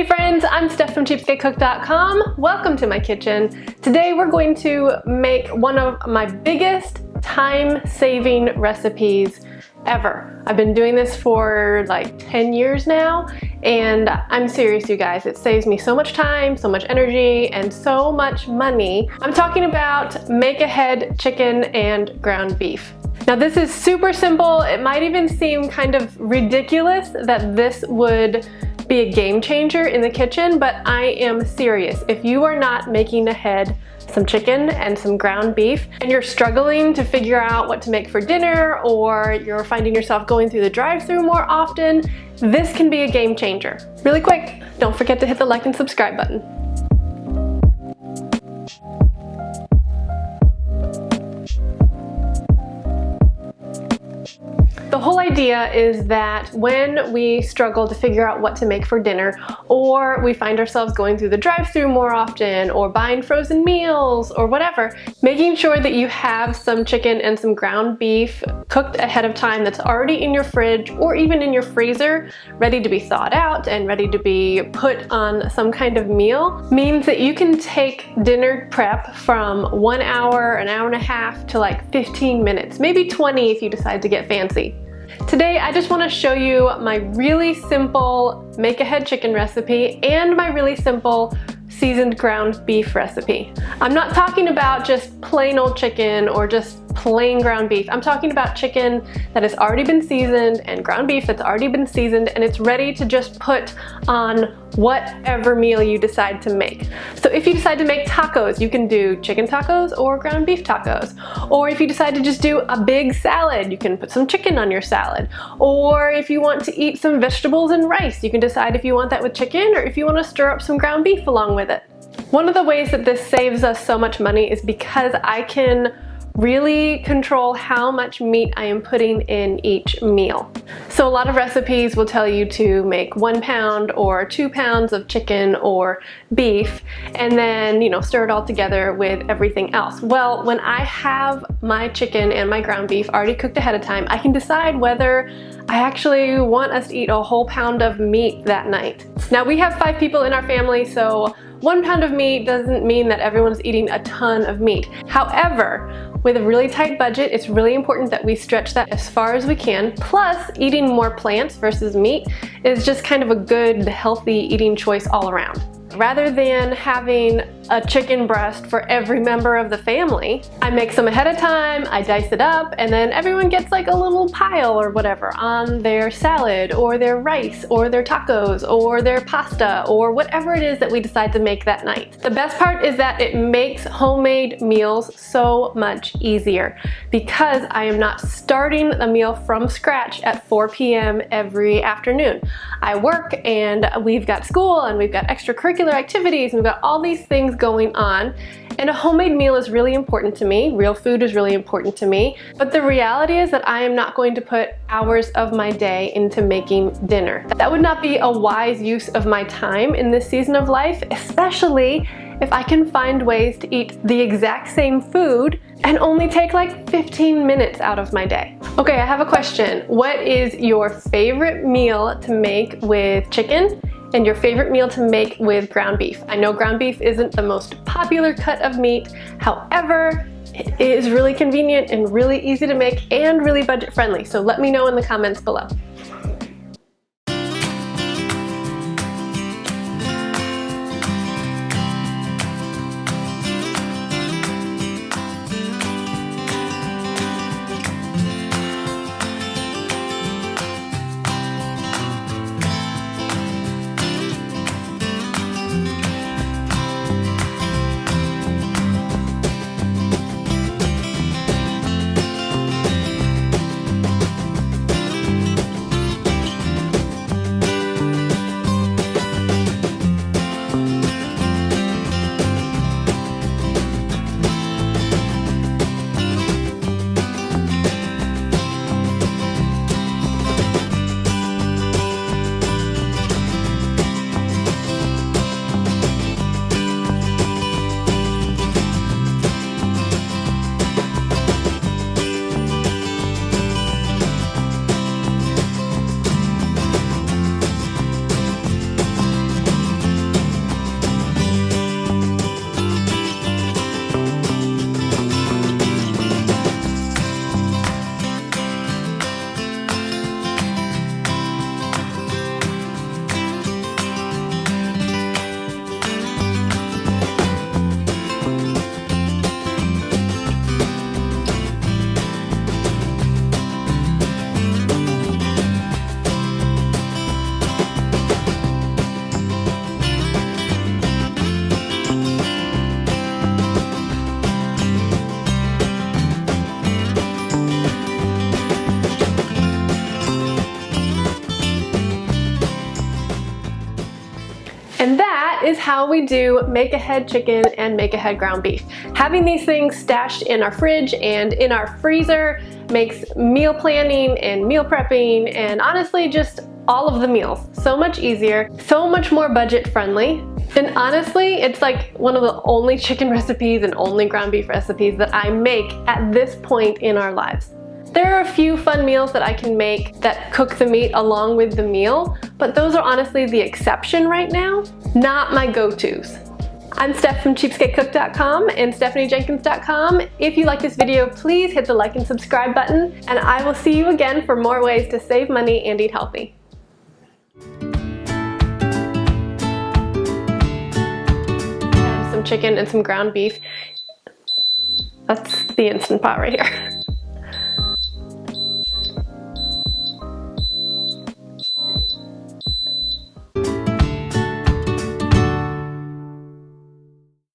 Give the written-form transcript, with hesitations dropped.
Hey friends, I'm Steph from cheapskatecook.com. Welcome to my kitchen. Today we're going to make one of my biggest time-saving recipes ever. I've been doing this for like 10 years now, and I'm serious, you guys. It saves me so much time, so much energy, and so much money. I'm talking about make-ahead chicken and ground beef. Now this is super simple. It might even seem kind of ridiculous that this would be a game changer in the kitchen, but I am serious. If you are not making ahead some chicken and some ground beef and you're struggling to figure out what to make for dinner, or you're finding yourself going through the drive-thru more often, this can be a game changer. Really quick, don't forget to hit the like and subscribe button. The whole idea is that when we struggle to figure out what to make for dinner, or we find ourselves going through the drive-thru more often, or buying frozen meals, or whatever, making sure that you have some chicken and some ground beef cooked ahead of time that's already in your fridge or even in your freezer, ready to be thawed out and ready to be put on some kind of meal, means that you can take dinner prep from 1 hour, an hour and a half, to like 15 minutes, maybe 20 if you decide to get fancy. Today I just want to show you my really simple make-ahead chicken recipe and my really simple seasoned ground beef recipe. I'm not talking about just plain old chicken or just plain ground beef. I'm talking about chicken that has already been seasoned and ground beef that's already been seasoned, and it's ready to just put on whatever meal you decide to make. So if you decide to make tacos, you can do chicken tacos or ground beef tacos. Or if you decide to just do a big salad, you can put some chicken on your salad. Or if you want to eat some vegetables and rice, you can decide if you want that with chicken or if you want to stir up some ground beef along with it. One of the ways that this saves us so much money is because I can really control how much meat I am putting in each meal. So a lot of recipes will tell you to make 1 pound or 2 pounds of chicken or beef and then, stir it all together with everything else. Well, when I have my chicken and my ground beef already cooked ahead of time, I can decide whether I actually want us to eat a whole pound of meat that night. Now we have 5 people in our family, so 1 pound of meat doesn't mean that everyone's eating a ton of meat. However, with a really tight budget, it's really important that we stretch that as far as we can. Plus, eating more plants versus meat is just kind of a good, healthy eating choice all around. Rather than having a chicken breast for every member of the family, I make some ahead of time, I dice it up, and then everyone gets like a little pile or whatever on their salad or their rice or their tacos or their pasta or whatever it is that we decide to make that night. The best part is that it makes homemade meals so much easier because I am not starting the meal from scratch at 4 p.m. every afternoon. I work and we've got school and we've got extracurricular activities and we've got all these things going on, and a homemade meal is really important to me. Real food is really important to me, but the reality is that I am not going to put hours of my day into making dinner. That would not be a wise use of my time in this season of life, especially if I can find ways to eat the exact same food and only take like 15 minutes out of my day. Okay, I have a question. What is your favorite meal to make with chicken and your favorite meal to make with ground beef? I know ground beef isn't the most popular cut of meat. However, it is really convenient and really easy to make and really budget friendly. So let me know in the comments below. is how we do make-ahead chicken and make-ahead ground beef. Having these things stashed in our fridge and in our freezer makes meal planning and meal prepping and honestly just all of the meals so much easier, so much more budget friendly. And honestly, it's like one of the only chicken recipes and only ground beef recipes that I make at this point in our lives. There are a few fun meals that I can make that cook the meat along with the meal, but those are honestly the exception right now, not my go-tos. I'm Steph from cheapskatecook.com and stephaniejenkins.com. If you like this video, please hit the like and subscribe button, and I will see you again for more ways to save money and eat healthy. Some chicken and some ground beef. That's the Instant Pot right here.